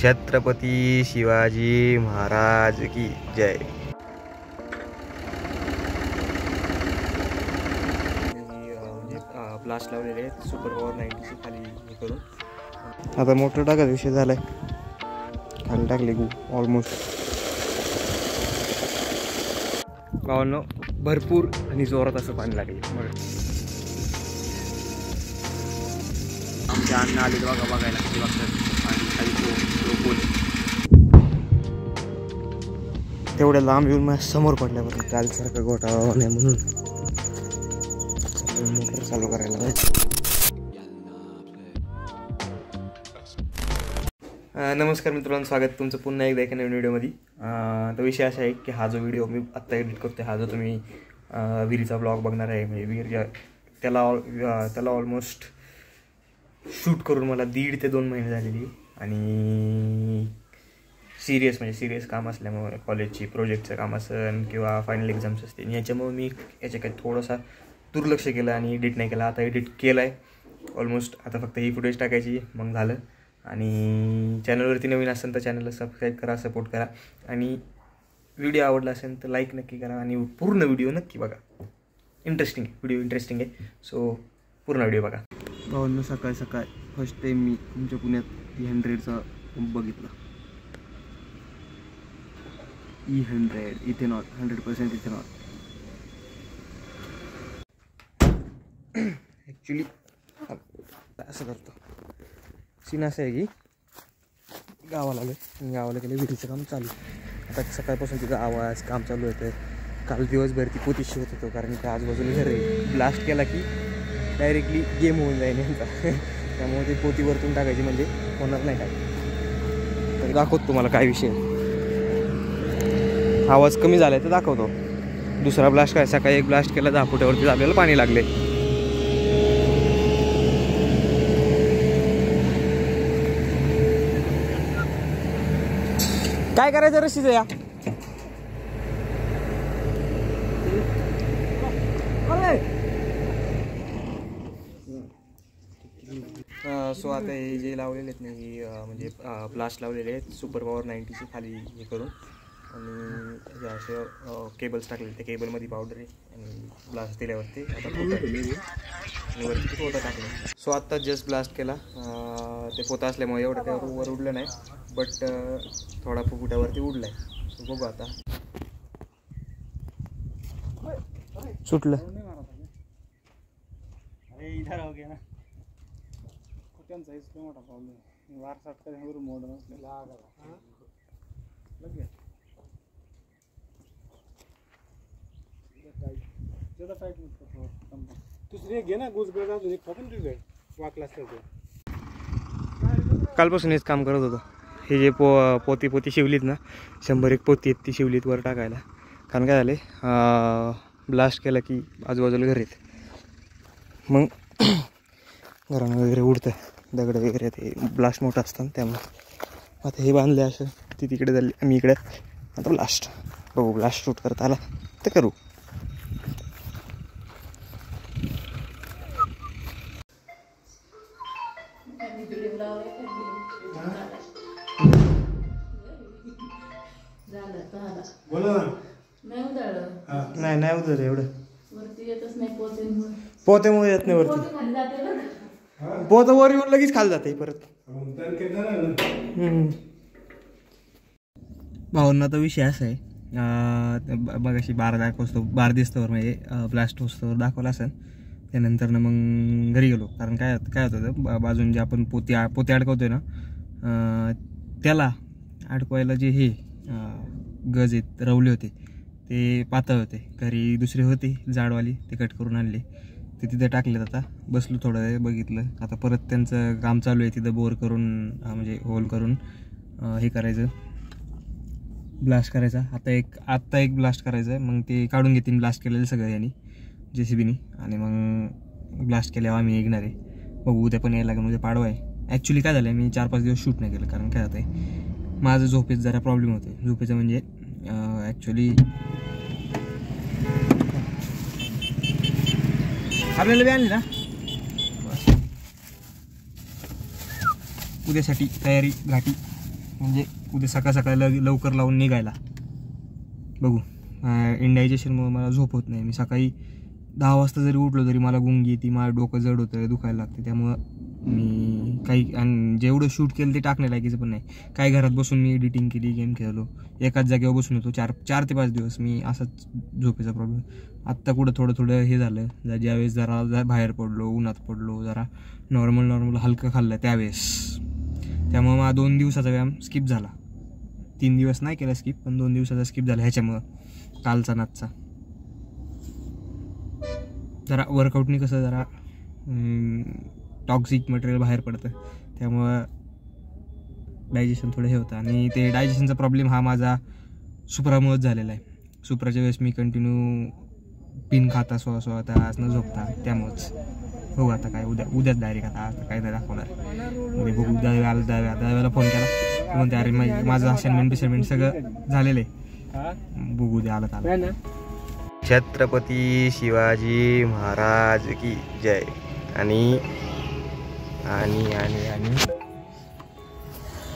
छत्रपती शिवाजी महाराज की जय। ब्लास्ट लावलेले आहेत सुपर पॉवर 90 खाली हे करून। आता मोटर टाकायचा विषय झालाय, खाली टाकले गु ऑलमोस्ट। गावांनो भरपूर आणि जोरात असं पाणी लागले। आमच्या अन्न आले बघा बघायला तेवढ्या लांब येऊन माझ्या समोर पडल्यावर कालसारखा घोटाळा नाही म्हणून मोटर चालू करायला पाहिजे। नमस्कार मित्रांनो, स्वागत तुमचं पुन्हा एकदा एका नवीन व्हिडिओमध्ये। तर विषय असा आहे की हा जो व्हिडिओ मी आत्ता एडिट करतो, हा जो तुम्ही विहिरीचा ब्लॉग बघणार आहे, म्हणजे विहीर त्याला ऑलमोस्ट शूट करून मला 1.5 ते 2 महिने झालेली। आणि सिरियस काम असल्यामुळे कॉलेजची प्रोजेक्टचं काम असेल किंवा फायनल एक्झाम्स असतील, याच्यामुळे मी याच्याकडे थोडंसं दुर्लक्ष केलं आणि एडिट नाही केला। आता एडिट केलं आहे ऑलमोस्ट, आता फक्त ही फुटेज टाकायची मग झालं। आणि चॅनलवरती नवीन असेल तर चॅनलला सबस्क्राईब करा, सपोर्ट करा, आणि व्हिडिओ आवडला असेल तर लाईक नक्की करा आणि पूर्ण व्हिडिओ नक्की बघा। व्हिडिओ इंटरेस्टिंग आहे, सो पूर्ण व्हिडिओ बघा। भावांनो सकाळ फर्स्ट टाईम मी तुमच्या पुण्यात E100चा पंप बघितला। E100 ethanol 100% ethanol. ॲक्च्युली असं करतो, सीन असं आहे की गावाला आलं गेलं, विहिरीचं काम चालू। आता सकाळपासून तिथं आवाज काम चालू होतं। काल दिवसभर ती पोती शिवत होतो, कारण की आजूबाजूला घर आहे, ब्लास्ट केला की डायरेक्टली गेम होऊन जाईल यांचा। त्यामुळे ती पोती वरतून टाकायची म्हणजे होणार नाही काय। तर दाखवतो तुम्हाला काय विषय, आवाज कमी झाला आहे तर दाखवतो। दुसरा ब्लास्ट काय, सकाळी एक ब्लास्ट केला 10 फुटावरती आपल्याला पाणी लागले। काय करायचं रशीचं या सो आता हे जे लावलेले आहेत नाही, म्हणजे ब्लास्ट लावलेले आहेत सुपर पॉवर 90 खाली हे करून, आणि असे केबल्स टाकले। त्या केबलमध्ये पावडर आहे आणि ब्लास्ट दिल्यावरती आता वरती पोता टाकले। सो आत्ता जस्ट ब्लास्ट केला, ते पोता असल्यामुळे एवढं काही वर उडलं नाही, बट थोडा फुटावरती उडलाय। सो बघू आता सुटलं। इधर हो गया ना, मोठा प्रॉब्लेम वार साठ मोड दुसरी घे ना कालपासून हेच काम करत होतं। हे जे पोती शिवलीत ना, 101 पोती आहेत ती शिवलीत वर टाकायला। कारण काय झाले, ब्लास्ट केला की आजूबाजूला घर आहेत, मग घरानं वगैरे उडतं, दगड वगैरे ते ब्लास्ट मोठा असतं त्यामुळे। आता हे बांधले असं, ती तिकडे झाली, आम्ही इकडे। आता ब्लास्ट बघू, ब्लास्ट शूट करता आला तर करू। नाही उदर एवढं पोत्यामुळे येत नाही वरती, पोत वर येऊन लगेच खाली जाते परत। भावना तर विषय असा आहे, बघाशी 12 दिसतोवर म्हणजे ब्लास्ट होस्तोवर दाखवला असेल। त्यानंतर ना मग घरी गेलो, कारण काय होतं बाजून जे आपण पोते अडकवतोय ना, त्याला अडकवायला जे हे गज आहेत रवले होते ते पातळ होते। घरी दुसरे होते जाडवाली, ते कट करून आणले, ते तिथे टाकलेत। आता बसलो थोडं वेळ बघितलं, आता परत त्यांचं काम चालू आहे तिथं, बोर करून म्हणजे होल करून हे करायचं, ब्लास्ट करायचा। आत्ता एक ब्लास्ट करायचं आहे, मग ते काढून घेतील ब्लास्ट केलेलं सगळं यांनी JCBनी, आणि मग ब्लास्ट केल्यावर आम्ही निघणार आहे। बघू, उद्या पण यायला लागेल, उद्या पाडवा आहे। ॲक्च्युली काय झालं आहे, मी 4-5 दिवस शूट नाही केलं, कारण काय होतं आहे माझं झोपेत जरा प्रॉब्लेम होते। झोपेचं म्हणजे ॲक्च्युली आपल्याला बी आणली ना, उद्यासाठी तयारी घाटी म्हणजे उद्या सकाळ सकाळी लवकर लावून निघायला बघू. इंडायजेशनमुळे मला झोप होत नाही. मी सकाळी 10 वाजता जरी उठलो तरी मला गुंगी येते, माझं डोकं जड होतं, दुखायला लागते. त्यामुळं मी काही आणि जेवढं शूट केलं ते टाकणे लायकीचं पण नाही. काही घरात बसून मी एडिटिंग केली, गेम खेळलो, एकाच जागेवर बसून होतो 4 ते 5 दिवस मी. असाच झोपेचा प्रॉब्लेम. आत्ता कुठं थोडं हे झालं, ज्यावेळेस जरा बाहेर पडलो, उन्हात पडलो, जरा नॉर्मल हलकं खाल्लं त्यावेळेस. त्यामुळं मला 2 दिवसाचा व्यायाम स्किप झाला. 3 दिवस नाही केला स्किप, पण 2 दिवसाचा स्किप झाला ह्याच्यामुळं, कालचा नाचचा. जरा वर्कआउटनी कसं जरा टॉक्सिक मटेरियल बाहेर पडतं, त्यामुळं डायजेशन थोडं हे होतं. आणि ते डायजेशनचा प्रॉब्लेम हा माझा सुप्रामुळेच झालेला आहे. सुप्राच्या वेळेस मी कंटिन्यू पिन खाता 16 तास न झोपता, त्यामुळंच. बघू आता काय उद्याच डायरेक्ट आता काय नाही दाखवणार. म्हणजे बघू दहाव्याला फोन केला म्हणते अरे माझं असाइनमेंट सगळं झालेलं आहे, बघू द्या आलं. छत्रपती शिवाजी महाराज की जय. आणि आणि आणि आणि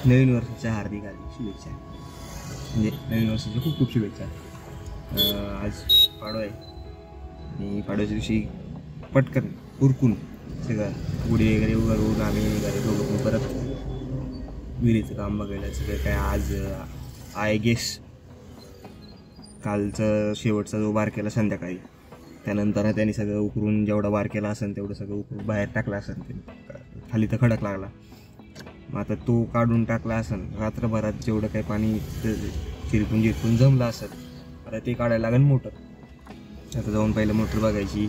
नवीन वर्षाच्या हार्दिक शुभेच्छा. म्हणजे नवीन वर्षाच्या खूप खूप शुभेच्छा. आज पाडवा आहे आणि पाडव्याच्या दिवशी पटकन उरकून सगळं गुढी वगैरे उभारून आम्ही निघाले दोघं परत विहिरीचं काम बघायला. सगळं काय आज आय गेस कालचं शेवटचा जो बार केला संध्याकाळी, त्यानंतर त्यांनी सगळं उकरून जेवढा बार केला असेल तेवढं सगळं उकरून बाहेर टाकलं असेल. खाली तर खडक लागला, मग आता तो काढून टाकला असेल. रात्रभरात जेवढं काही पाणी चिरपून जमलं असेल, आता ते काढायला लागेल मोटर. आता जाऊन पहिलं मोटर बघायची,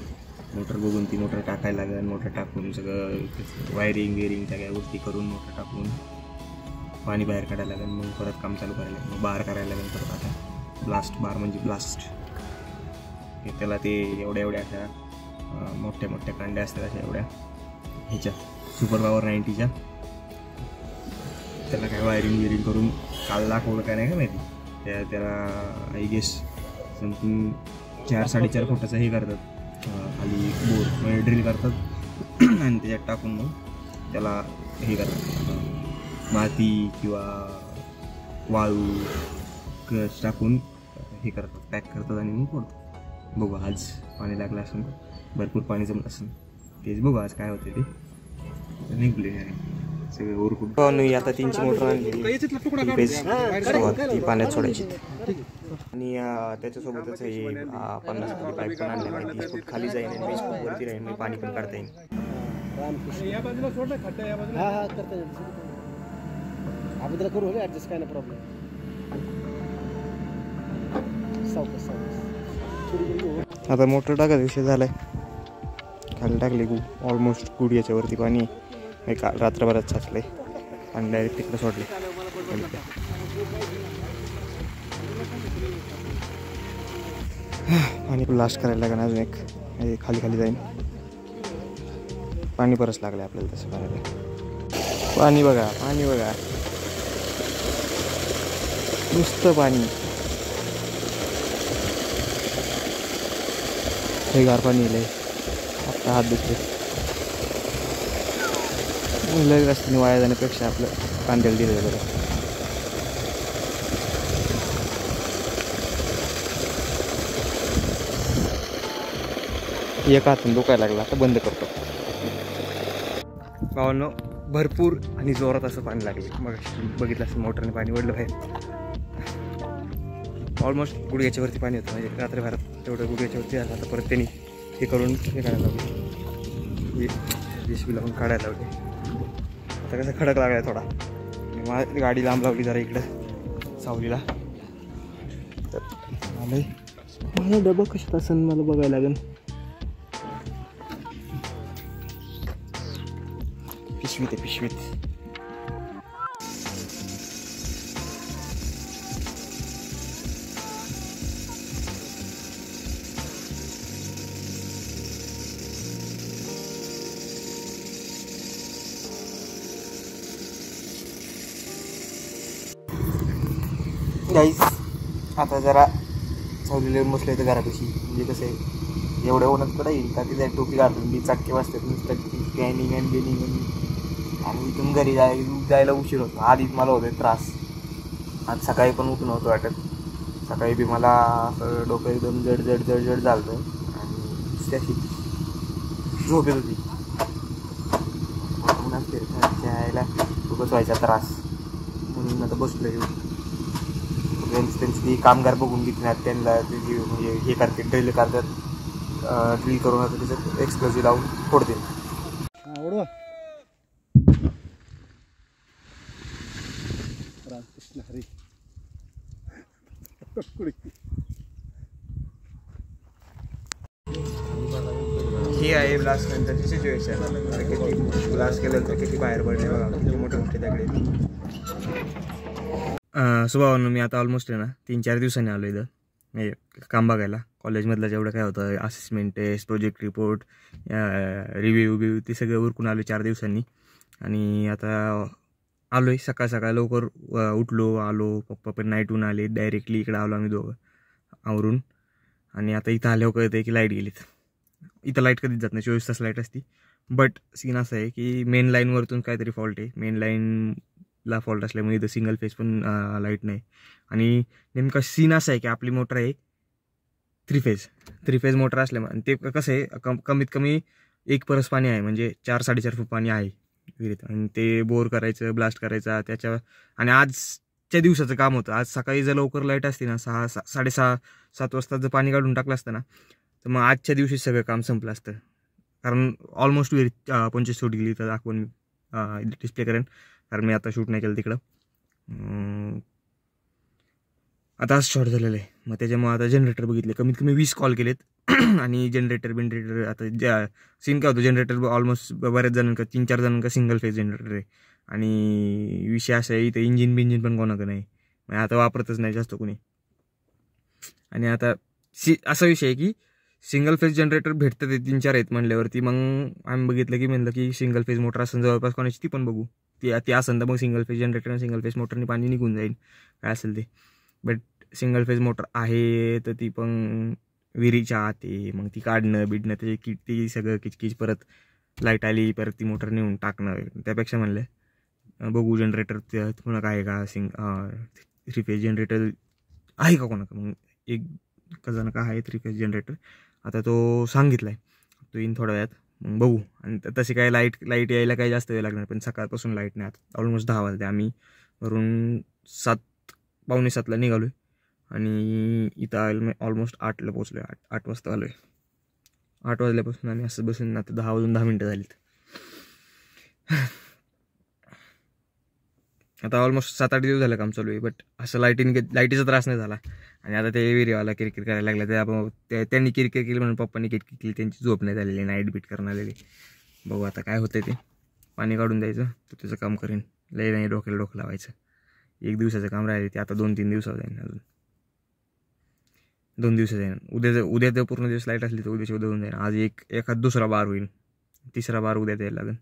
मोटर बघून ती मोटर टाकायला लागेल. मोटर टाकून सगळं वायरिंग सगळ्या गोष्टी करून मोटर टाकून पाणी बाहेर काढायला लागेल. मग परत काम चालू करायला लागेल, मग बार करायला लागेल. परत आता बार म्हणजे ब्लास्ट, त्याला ते एवढ्या अशा मोठ्या कांड्या असतात, अशा एवढ्या ह्याच्या सुपर पॉवर 90च्या. त्याला काय वायरिंग करून काल दाखवलं काय नाही का माहिती. त्याला आय गेस समथिंग 4-4.5 फुटाचं हे करतात, खाली बोर म्हणजे ड्रिल करतात आणि त्याच्यात टाकून मग त्याला हे करतात, माती किंवा वाळू क्रश टाकून हे करतात, पॅक करतात आणि मग फोडतात. बघू आज पाणी लागलं असेल, भरपूर पाणी जमलं असेल, तेच बघू आज काय होते ते. निघले सगळे उरकून. आता 3ची मोटर आणली, ती पाण्यात सोडायची. आणि त्याच्यासोबतच हे 50 फूट पाईप पण आणले, 30 फूट खाली जाईल आणि 20 फूट वरती राहील, पाणी पण काढता येईल. आता मोटर टाकायचा विषय झालाय, खाली टाकली ऑलमोस्ट गुडघ्याच्या वरती पाणी. काल रात्रभरात साचले आणि डायरेक्ट तिकडे सोडले. पाणी ब्लास्ट करायला लागेल अजून एक, खाली जाईन. पाणी बरंच लागलं आपल्याला तसं पाण्याला. पाणी बघा नुसतं पाणी, हे गार पाणी येईल. आता हात दुखते. लय रस्त्याने वाया जाण्यापेक्षा आपलं कांद्याला दिलं बरं. एका हातून दुखायला लागला, आता बंद करतो. भावांनो भरपूर आणि जोरात असं पाणी लागले. मग बघितलं असं मोटरने पाणी ओढलं बाहेर. ऑलमोस्ट गुडघ्याच्या वरती पाणी होतं, म्हणजे रात्रभरात तेवढं गुडघ्याच्या वरती झालं. आता परत त्यांनी हे करून हे काढायला लावले, JCB लावून काढायला लावले. आता कसं खडक लागला थोडा, मला गाडी लांब लावली जरा इकडं सावलीला. तर आलंय मला डबा कशात असेल मला बघायला लागेल. पिशवीत गाईस. आता जरा सावलीला बसलं तर घरापाशी, म्हणजे कसं आहे एवढ्या उन्हात कडा येईल का तिथे टोपी घालून मी चाटके वाजतात नुसतं स्कॅनिंग आणि आणि इथून घरी जायला उशीर होतो. आधीच मला होते त्रास, आज सकाळी पण उठून होतं वाटत. सकाळी बी मला असं डोकं एकदम जड जड जड जड झालं आणि त्याशी झोप येत होती. यायला खूपच व्हायचा त्रास म्हणून आता बसलो येऊन. त्यांची ती कामगार बघून घेतली त्यांना त्याची म्हणजे हे करते ड्रिल करतात. ड्रिल करून आता त्याच्यात एक्सप्लोजिव्ह लावून फोडते. ही आहे ब्लास्ट नंतरची सिच्युएशन. किती ब्लास्ट केलं तर किती बाहेर पडले बघा, किती मोठे मोठे दगडे. स्वभावानं मी आता ऑलमोस्ट आहे ना 3-4 दिवसांनी आलो इथं म्हणजे काम बघायला. कॉलेजमधलं जेवढं काय होतं assessment test, project report, review ते सगळं उरकून आलो 4 दिवसांनी. आणि आता आलो आहे सकाळ सकाळ लवकर उठलो आलो. पप्पा पण नाईटहून आले, डायरेक्टली इकडं आलो आम्ही दोघं आवरून. आणि आता इथं आल्यावर कळतं आहे की लाईट गेलीत. इथं लाईट कधीच जात नाही, 24 तास लाईट असती. बट सीन असं आहे की मेन लाईनवरतून काहीतरी फॉल्ट आहे. मेन लाईनला फॉल्ट असल्यामुळे इथं सिंगल फेज पण लाईट नाही. आणि नेमका सीन असा आहे की आपली मोटर आहे 3 फेज मोटर असल्यामुळे. आणि ते कसं आहे कमीत कमी 1 परस पाणी आहे, म्हणजे 4-4.5 फूट पाणी आहे विहिरीत. आणि ते बोर करायचं, ब्लास्ट करायचा त्याच्या. आणि आजच्या दिवसाचं काम होतं. आज सकाळी जर लवकर लाईट असते ना 6-6:30-7 वाजता जर पाणी काढून टाकलं असतं ना तर मग आजच्या दिवशी सगळं काम संपलं असतं. कारण ऑलमोस्ट विहिरीत 25 फूट गेली तर दाखवून डिस्प्ले करेन, कारण मी आता शूट नाही केलं तिकडं. आता आज शॉर्ट झालेलं आहे. मग त्याच्यामुळे आता जनरेटर बघितले, कमीत कमी 20 कॉल केलेत. आणि जनरेटर आता सीन काय होतं, जनरेटर ऑलमोस्ट बऱ्याच जणांका 3-4 जणांका सिंगल फेज जनरेटर आहे. आणि विषय असा आहे इथं इंजिन पण कोणाकडे नाही, म्हणजे आता वापरतच नाही जास्त कोणी. आणि आता असा विषय आहे की सिंगल फेज जनरेटर भेटतं ते 3-4 आहेत म्हणल्यावरती मग आम्ही बघितलं की म्हणलं की सिंगल फेज मोटर असेल जवळपास कोणाची ती पण बघू. ती असेल तर मग सिंगल फेज जनरेटर आणि सिंगल फेज मोटरने पाणी निघून जाईल काय असेल ते. बट सिंगल फेज मोटर आहे तर ती पण विहिरीच्या आत आहे, मग ती काढणं बिडणं त्याची किती सगळं किचकिच, परत लाईट आली परत ती मोटर नेऊन टाकणं. त्यापेक्षा म्हणलं बघू जनरेटर कोणा काय का 3 फेज जनरेटर आहे का कोणाका. मग एक जण का आहे 3 फेज जनरेटर, आता तो सांगितला आहे तो येईन थोड्या वेळात, मग बघू. आणि तशी काय लाईट यायला काही जास्त वेळ लागणार, पण सकाळपासून लाईट नाही. आता ऑलमोस्ट 10 वाजले, आम्ही वरून 7-7:45 निघालो आहे आणि इथं ऑलमोस्ट 8ला पोचलो आहे. 8 वाजता आलो आहे. 8 वाजल्यापासून आम्ही असं बसून आता 10 वाजून 10 मिनटं झालीत. आता ऑलमोस्ट 7-8 दिवस झालं काम चालू आहे, बट असं लाईटीचा त्रास नाही झाला. आणि आता ते विहिरीवाला किरकिर करायला लागला, त्यांनी किरकिर केली म्हणून पप्पांनी किरकिर केली, त्यांची झोप नाही झालेली, नाईट बीट करून आलेली. बघू आता काय होतं ते. पाणी काढून द्यायचं तर त्याचं काम करेन, लई नाही डोक्याला डोकं लावायचं. 1 दिवसाचं काम राहिले ते आता 2-3 दिवसात जाईन, अजून 2 दिवसात जाईन. उद्या जर पूर्ण दिवस लाईट असली तर उद्याच्या उद्या होऊन जाईन. आज एखाद दुसरा बार होईल, 3रा बार उद्या द्यायला लागेल.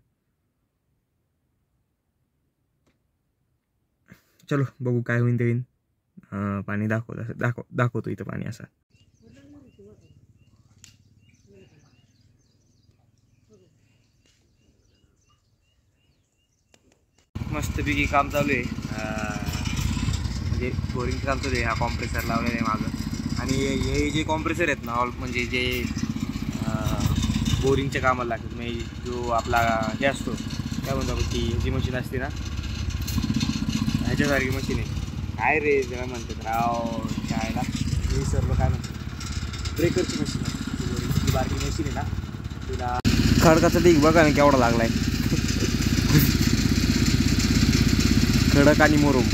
चलो बघू काय होईन ते होईन. पाणी दाखवतो इथं पाणी असं. मस्तपैकी काम चालू आहे, म्हणजे बोरिंग काम चालू आहे. हा कॉम्प्रेसर लावलेला आहे मागं. आणि हे जे कॉम्प्रेसर आहेत ना म्हणजे जे बोरिंगच्या कामाला लागतात, म्हणजे जो आपला हे असतो काय म्हणतो आपण, ती जी मशीन असते ना ह्याच्यासारखी मशीन आहे. काय रे जेव्हा म्हणतात राव शाळेला मी सर्व काय म्हणतो, ब्रेकरची मशीन आहे बोरिंगची, ती बारकी मशीन आहे ना तिला. खडकाचा ढीग बघा ना केवढा लागलाय, खडक आणि मोरम.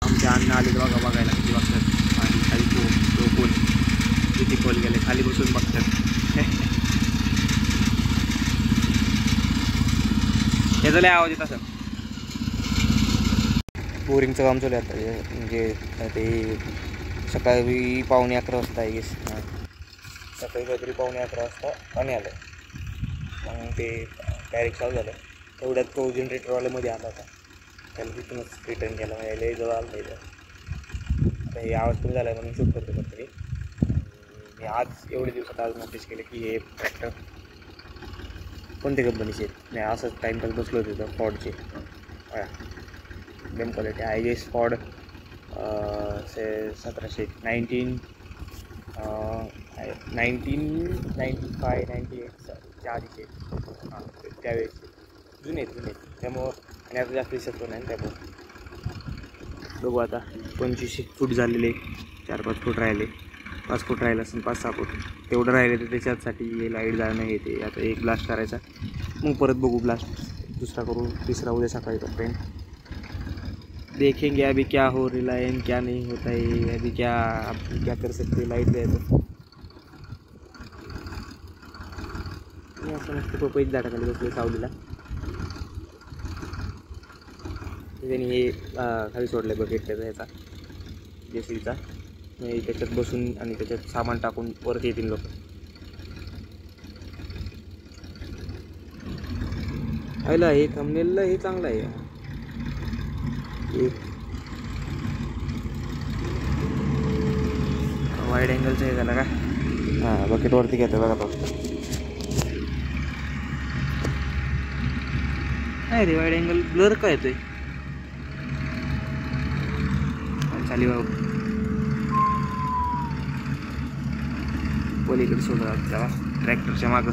आमच्या अन्न आले तर बघायला किती बघतात आणि खाली कोण किती खोल गेले, खाली बसून बघतात. त्याचा लय आवाज येत असं. बोरिंगचं काम चालू आहे आता, म्हणजे ते सकाळी 11:45 वाजता आहे गेस. सकाळी काहीतरी 11:45 वाजता पाणी आलं, मग ते डायरेक्ट चालू झालं. तेवढ्यात तो जनरेटरवाल्यामध्ये आला होता, त्याला तिथूनच रिटर्न केला, म्हणजे जवळ आलं पाहिजे. आता हे आवाज कमी झाला म्हणून शूट करतो तरी. मी आज एवढे दिवसात आज नोटीस केलं की हे ट्रॅक्टर कोणत्या कंपनीचे आहेत. नाही असंच टाईमपास बसलो होते तर फॉर्डचे. एकदम क्वालिटी आहे. जे स्पॉड से 1995-98च्या आधीचे हां त्यावेळेस जुने त्यामुळं आणि आता जास्त दिसत पण नाही त्यामुळं. बघू आता 25 फूट झालेले, 4-5 फूट राहिले, 5 फूट राहिले असेल, 5-6 फूट तेवढं राहिले तर त्याच्यासाठी लाईट जाणं येते. आता एक ब्लास्ट करायचा, मग परत बघू ब्लास्ट दूसरा करू, तिसरा उद्या सकाळी का फ्रेंड. देखेंगे अभी क्या हो रहा है क्या नहीं होता है, अभी क्या आप क्या कर सकते. लाईट द्यायचं मी असं मस्त पपईच झाडाखाली बसले सावलीला. त्यांनी हे खाली सोडलं बकेट त्याचा ह्याचा जेसीचा, त्याच्यात बसून आणि त्याच्यात सामान टाकून परत येतील लोक. आयला हे थंबनेलला हे चांगलं आहे. एक वाईड अँगलचं हे झालं का. हां बकेटवरती घेतो बघा तो. काय रे वाईड अँगल ब्लर काय येतोय चाली बाबू. पलीकडे सोडा त्याला ट्रॅक्टरच्या मागं.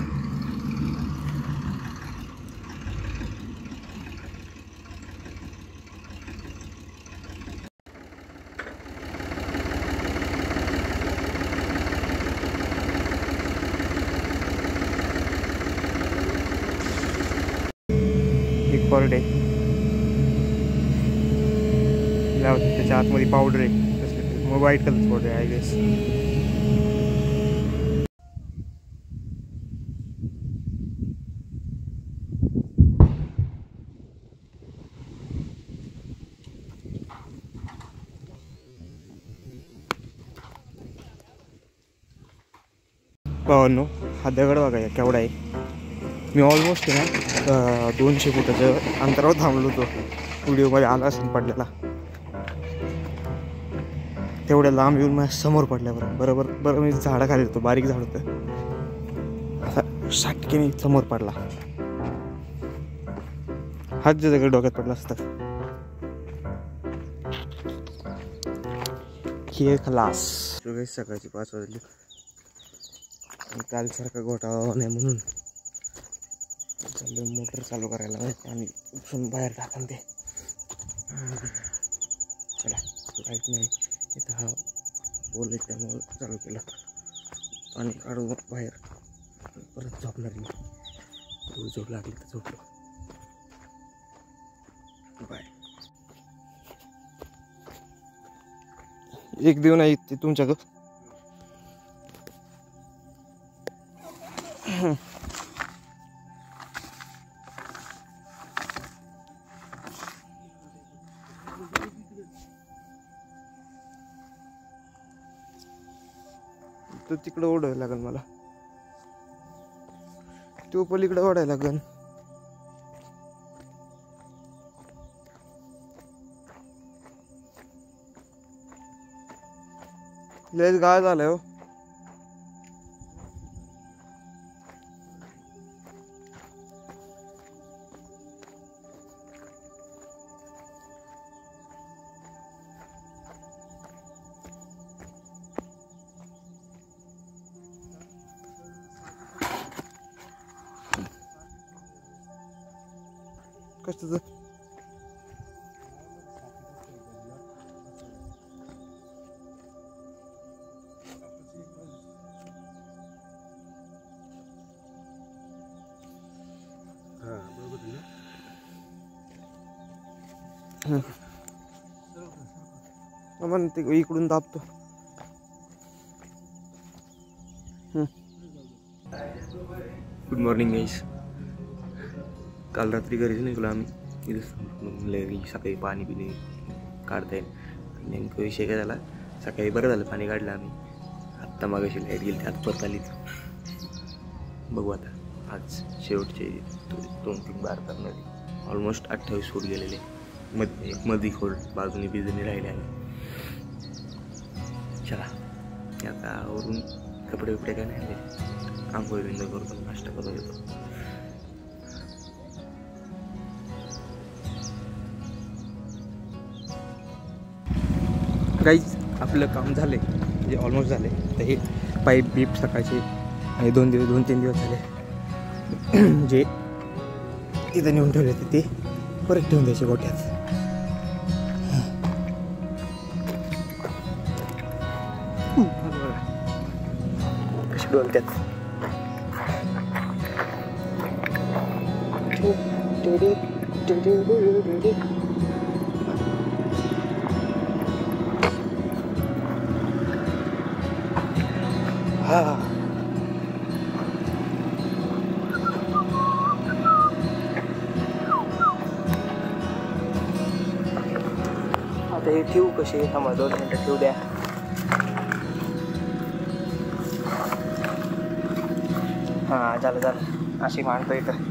एक परडे त्याच्या आतमध्ये पावडर आहे, मग व्हाईट कलरचं पावडर आहे आय गेस. भावांनो हा दगड बघा केवढा आहे. मी ऑलमोस्ट आहे ना 200 फुटाचं अंतरावर थांबलो होतो. व्हिडिओमध्ये आला असेल पडलेला. तेवढ्या लांब येऊन माझ्या समोर पडल्यावर बरोबर मी झाडाखाली होतो, बारीक झाड होतं, साटकीने समोर पडला. हात जे दगड डोक्यात पडला असता खेळ खलास. सकाळची 5 वाजली. कालसारखा घोटाळा नाही म्हणून चाललं मोटर चालू करायला आणि उपसून बाहेर टाकून ते. चला लाईट नाही इथं, हा पोल आहे त्यामुळं चालू केलं. पाणी काढू बाहेर, परत झोपणार मी. झोप लागली तर झोपलो. बाय. एक देऊ नाही ते तुमच्याकडं. तो तिकडं ओढायला लागेल मला, तो पलीकडे ओढायला लागेल. लयच गाळ झालाय हो. कशाचं मन ते इकडून दाबतो. गुड मॉर्निंग गाईस. काल रात्री घरीच निघलो आम्ही. सकाळी पाणी पिणे काढता येईल. नेमकं विषय काय झाला, सकाळी बरं झालं पाणी काढलं आम्ही. आत्ता मागाशी लाईट गेली, ते हात परत आलीच. बघू आता आज शेवटचे 2-3 बार करणार. ऑलमोस्ट 28 फूट गेलेले. मधी खोल बाजूने बिजूने राहिले आहे. चला आता आवरून कपडे बिपडे काय नाही, आंघोळ बिंघोळ करतो, नाश्ता करून येतो. काहीच आपलं काम झाले म्हणजे ऑलमोस्ट झाले. तर हे पाईप बीप सकाळचे आणि 2-3 दिवस झाले जे इथं नेऊन ठेवले होते ते परत ठेवून द्यायचे गोठ्यात. कशी डोलत्यात. हा आता हे ठेवू कसे. थांबा 2 मिनटं ठेवू द्या. हां झालं अशी मांडतो इथं.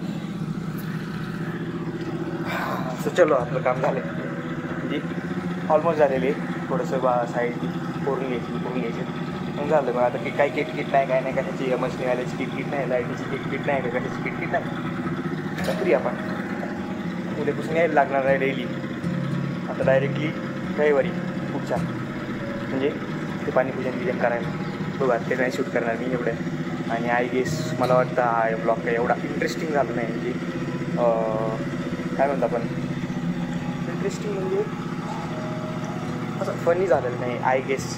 चलो आपलं काम झालं म्हणजे ऑलमोस्ट झालेले. थोडंसं साईड करून घ्यायची मग झालं. मग आता की काही किटकिट नाही काय नाही कशाची मशीन आल्याची किटकिट नाही लाईटीची किटकिट नाही का कशाची किटकिट नाही. तर फ्री आपण उद्यापासून यायला लागणार आहे डेली. आता डायरेक्टली रविवारी पुढच्या म्हणजे ते पाणीपूजन करायला बघा. ते नाही शूट करणार मी एवढं. आणि आय गेस मला वाटतं हा ब्लॉग काही एवढा इंटरेस्टिंग झालं नाही. म्हणजे काय म्हणतो आपण इंटरेस्टिंग म्हणजे असं फनी झालेलं नाही आय गेस.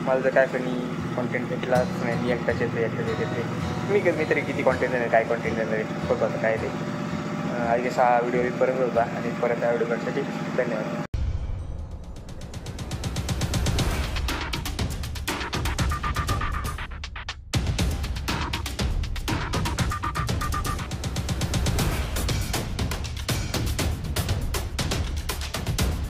मला जर काय फनी कॉन्टेंट भेटलाच नाही. मी एकटाच येते मी तरी किती कॉन्टेंट देणार काय कॉन्टेंट देणार बघा काय ते. आय गेस हा व्हिडिओ इथपर्यंत होता आणि परत या व्हिडिओसाठी धन्यवाद.